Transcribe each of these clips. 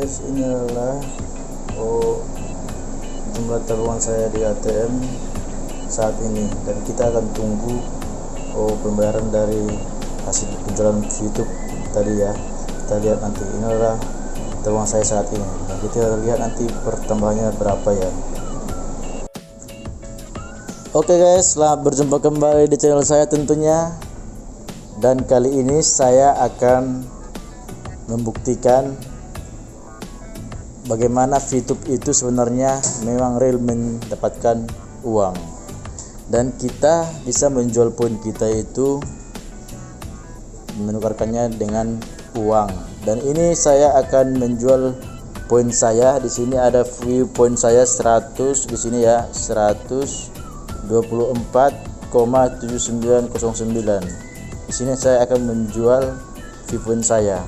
guys, inilah jumlah tabungan saya di ATM saat ini, dan kita akan tunggu pembayaran dari hasil penjualan YouTube tadi ya. Kita lihat nanti, inilah tabungan saya saat ini, dan kita lihat nanti pertambahannya berapa ya. Oke guys, selamat berjumpa kembali di channel saya tentunya, dan kali ini saya akan membuktikan bagaimana VTube itu sebenarnya memang real mendapatkan uang, dan kita bisa menjual poin kita itu, menukarkannya dengan uang. Dan ini saya akan menjual poin saya. Di sini ada view poin saya 100, di sini ya 124,7909. Di sini saya akan menjual view poin saya.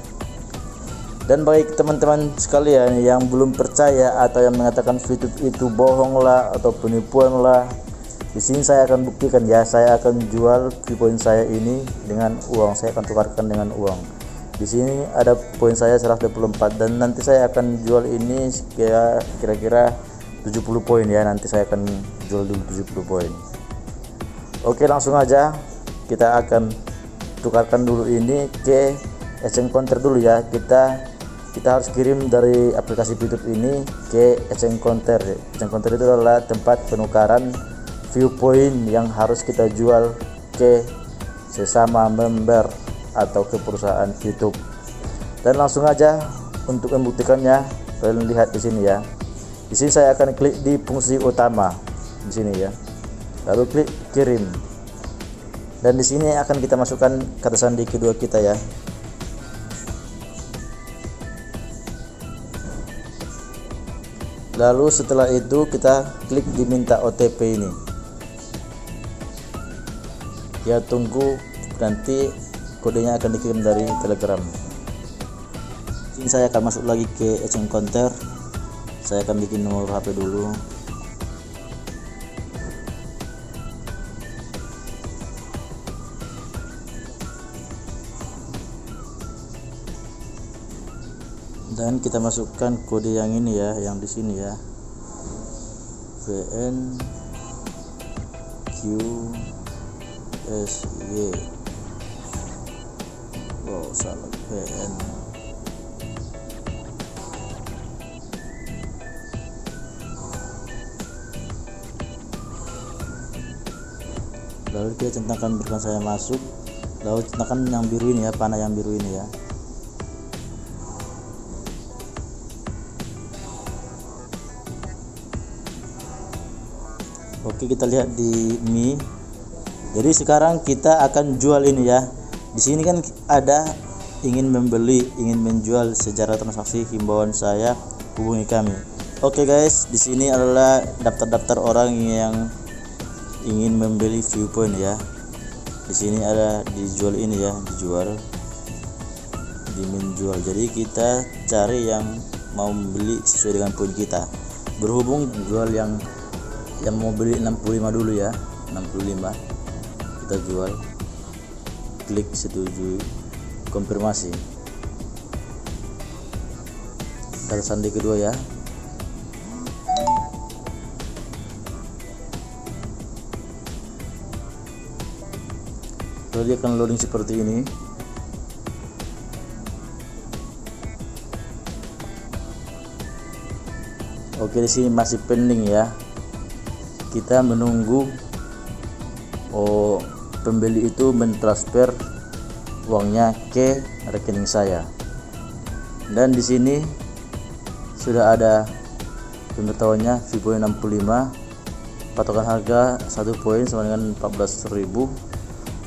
Dan bagi teman-teman sekalian yang belum percaya atau yang mengatakan VTube itu bohong lah atau penipuan lah, di sini saya akan buktikan ya. Saya akan jual view poin saya ini dengan uang. Saya akan tukarkan dengan uang. Di sini ada poin saya 124, dan nanti saya akan jual ini kira-kira 70 poin ya. Nanti saya akan jual dulu 70 poin. Oke, langsung aja kita akan tukarkan dulu ini ke exchange counter dulu ya. Kita harus kirim dari aplikasi VTube ini ke exchange counter. Exchange counter itu adalah tempat penukaran view point yang harus kita jual ke sesama member atau ke perusahaan VTube. Dan langsung aja untuk membuktikannya, kalian lihat di sini ya. Di sini saya akan klik di fungsi utama di sini ya. Lalu klik kirim. Dan di sini akan kita masukkan kata sandi kedua kita ya. Lalu setelah itu kita klik diminta OTP ini. Ya, tunggu, nanti kodenya akan dikirim dari Telegram. Ini saya akan masuk lagi ke exchange counter. Saya akan bikin nomor HP dulu. Dan kita masukkan kode yang ini ya, yang di sini ya. VNQSY. Wow, salah VN. Lalu kita centangkan berikan saya masuk. Lalu centangkan yang biru ini ya, panah yang biru ini ya. Oke, kita lihat di Mi. Jadi sekarang kita akan jual ini ya. Di sini kan ada ingin membeli, ingin menjual, sejarah transaksi, himbauan saya, hubungi kami. Oke guys, di sini adalah daftar-daftar orang yang ingin membeli view point ya. Di sini ada dijual ini ya, dijual, di menjual. Jadi kita cari yang mau membeli sesuai dengan poin kita. Berhubung jual yang mau beli 65 dulu ya, 65 kita jual. Klik setuju, konfirmasi, kata sandi kedua ya. Lalu dia akan loading seperti ini. Oke, di sini masih pending ya. Kita menunggu pembeli itu mentransfer uangnya ke rekening saya. Dan di sini sudah ada pemberitahuannya, view point 65, patokan harga 1 poin sama dengan 14.000.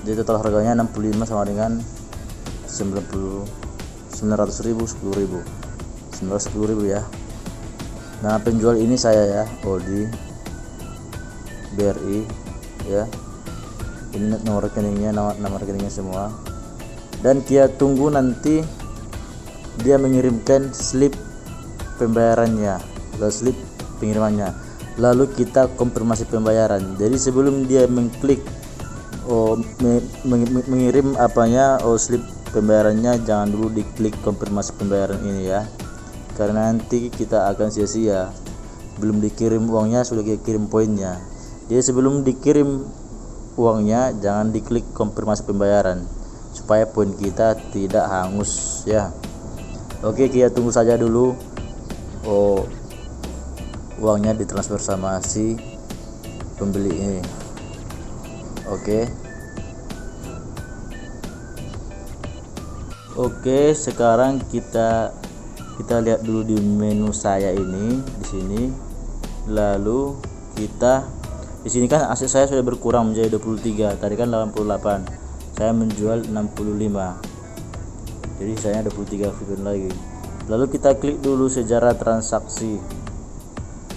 Jadi total harganya 65 sama dengan 900.000, 10.000, 910.000 ya. Nah, penjual ini saya ya, Odi BRI ya. Ini nomor rekeningnya, nama rekeningnya semua. Dan kita tunggu nanti dia mengirimkan slip pembayarannya, atau slip pengirimannya. Lalu kita konfirmasi pembayaran. Jadi sebelum dia mengklik mengirim apanya slip pembayarannya, jangan dulu diklik konfirmasi pembayaran ini ya. karena nanti kita akan sia-sia. Belum dikirim uangnya sudah dikirim poinnya. Jadi sebelum dikirim uangnya jangan diklik konfirmasi pembayaran supaya poin kita tidak hangus ya. Oke, kita tunggu saja dulu uangnya ditransfer sama si pembeli ini. Oke, sekarang kita lihat dulu di menu saya ini di sini. Lalu kita di sini kan aset saya sudah berkurang menjadi 23. Tadi kan 88. Saya menjual 65. Jadi saya 23 VPN lagi. Lalu kita klik dulu sejarah transaksi.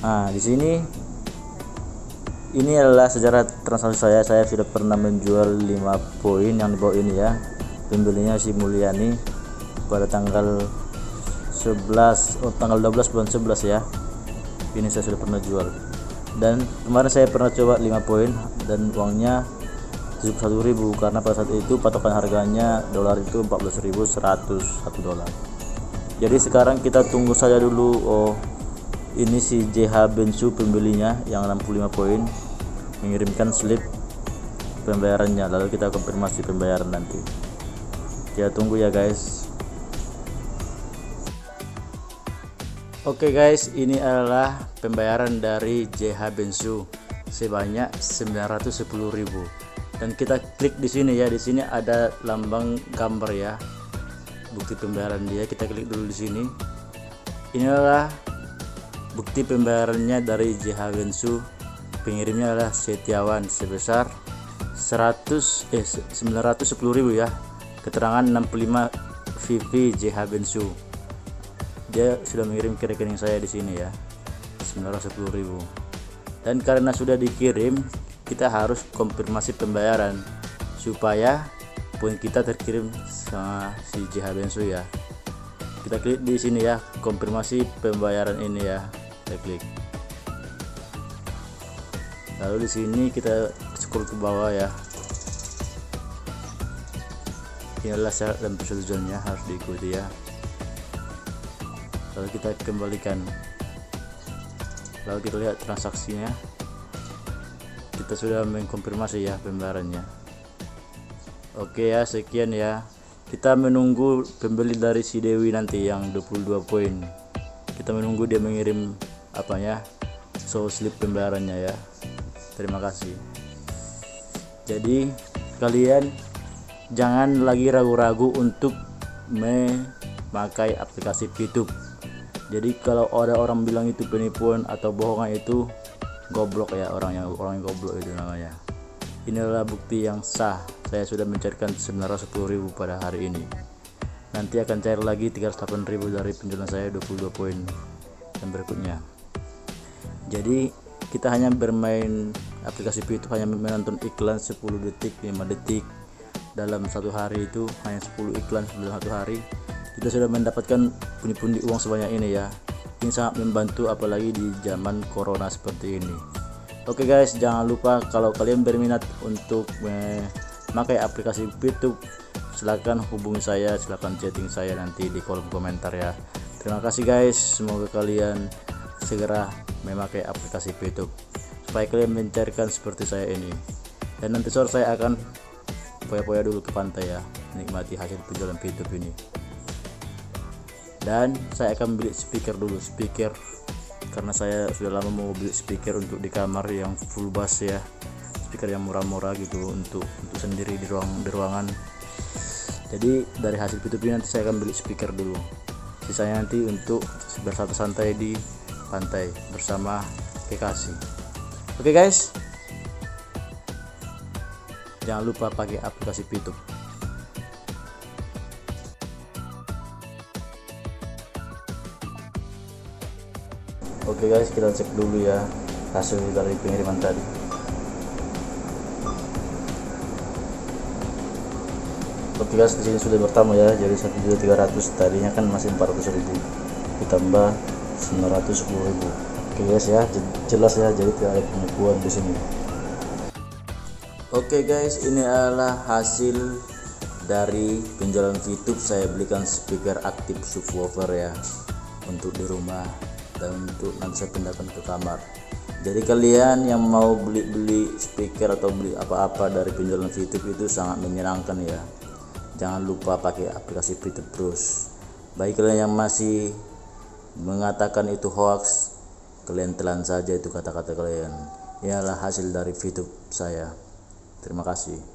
Nah, di sini ini adalah sejarah transaksi saya. Saya sudah pernah menjual 5 poin yang di bawah ini ya. Pembelinya si Mulyani pada tanggal 12 bulan 11 ya. Ini saya sudah pernah jual. Dan kemarin saya pernah coba 5 poin dan uangnya 71.000 karena pada saat itu patokan harganya dolar itu 14.101 dolar. Jadi sekarang kita tunggu saja dulu. Ini si JH Bensu pembelinya yang 65 poin mengirimkan slip pembayarannya, lalu kita konfirmasi pembayaran nanti. Kita tunggu ya guys. Oke guys, ini adalah pembayaran dari JH Bensu sebanyak 910.000. Dan kita klik di sini ya. Di sini ada lambang gambar ya. Bukti pembayaran dia. Kita klik dulu di sini. Ini adalah bukti pembayarannya dari JH Bensu. Pengirimnya adalah Setiawan sebesar 910.000 ya. Keterangan 65 VV JH Bensu. Dia sudah mengirim ke rekening saya di sini ya, 910.000. Dan karena sudah dikirim, kita harus konfirmasi pembayaran supaya poin kita terkirim sama si JH Bensu ya. Kita klik di sini ya, konfirmasi pembayaran ini ya. Kita klik. Lalu di sini kita scroll ke bawah ya. Inilah syarat dan persetujuannya harus diikuti ya. Lalu kita kembalikan. Lalu kita lihat transaksinya. Kita sudah mengkonfirmasi ya pembayarannya. Oke ya, sekian ya. Kita menunggu pembeli dari si Dewi nanti yang 22 poin. Kita menunggu dia mengirim slip pembayarannya ya. Terima kasih. Jadi kalian jangan lagi ragu-ragu untuk memakai aplikasi YouTube. Jadi kalau ada orang bilang itu penipuan atau bohongan, itu goblok ya, orang yang goblok itu namanya. Ini adalah bukti yang sah. Saya sudah mencairkan 910.000 pada hari ini. Nanti akan cair lagi 308.000 dari penjualan saya 22 poin yang berikutnya. Jadi kita hanya bermain aplikasi YouTube, hanya menonton iklan 10 detik, 5 detik dalam satu hari. Itu hanya 10 iklan dalam satu hari. Kita sudah mendapatkan pundi-pundi uang sebanyak ini ya. Ini sangat membantu apalagi di zaman corona seperti ini. Oke guys, jangan lupa kalau kalian berminat untuk memakai aplikasi YouTube, silahkan hubungi saya, silahkan chatting saya nanti di kolom komentar ya. Terima kasih guys, semoga kalian segera memakai aplikasi YouTube supaya kalian mencairkan seperti saya ini. Dan nanti sore saya akan poya-poya dulu ke pantai ya, menikmati hasil penjualan YouTube ini. Dan saya akan beli speaker dulu, karena saya sudah lama mau beli speaker untuk di kamar yang full bass ya, speaker yang murah-murah gitu untuk sendiri di ruangan. Jadi dari hasil YouTube ini nanti saya akan beli speaker dulu, sisanya nanti untuk bersantai-santai di pantai bersama kekasih. Oke guys, jangan lupa pakai aplikasi YouTube. Oke guys, kita cek dulu ya hasil dari pengiriman tadi. Oke guys, di sini sudah bertambah ya, jadi 1.300.000, tadinya kan masih 400.000 ditambah 910.000. Oke guys ya, jelas ya, jadi tidak ada penipuan di sini. Oke guys, ini adalah hasil dari penjualan YouTube. Saya belikan speaker aktif subwoofer ya. untuk di rumah dan untuk nanti saya pindahkan ke kamar. Jadi kalian yang mau beli speaker atau beli apa-apa dari penjualan VTube itu sangat menyenangkan ya. Jangan lupa pakai aplikasi VTube Bros. Bagi kalian yang masih mengatakan itu hoax, kalian telan saja itu kata-kata kalian. Ialah hasil dari VTube saya. Terima kasih.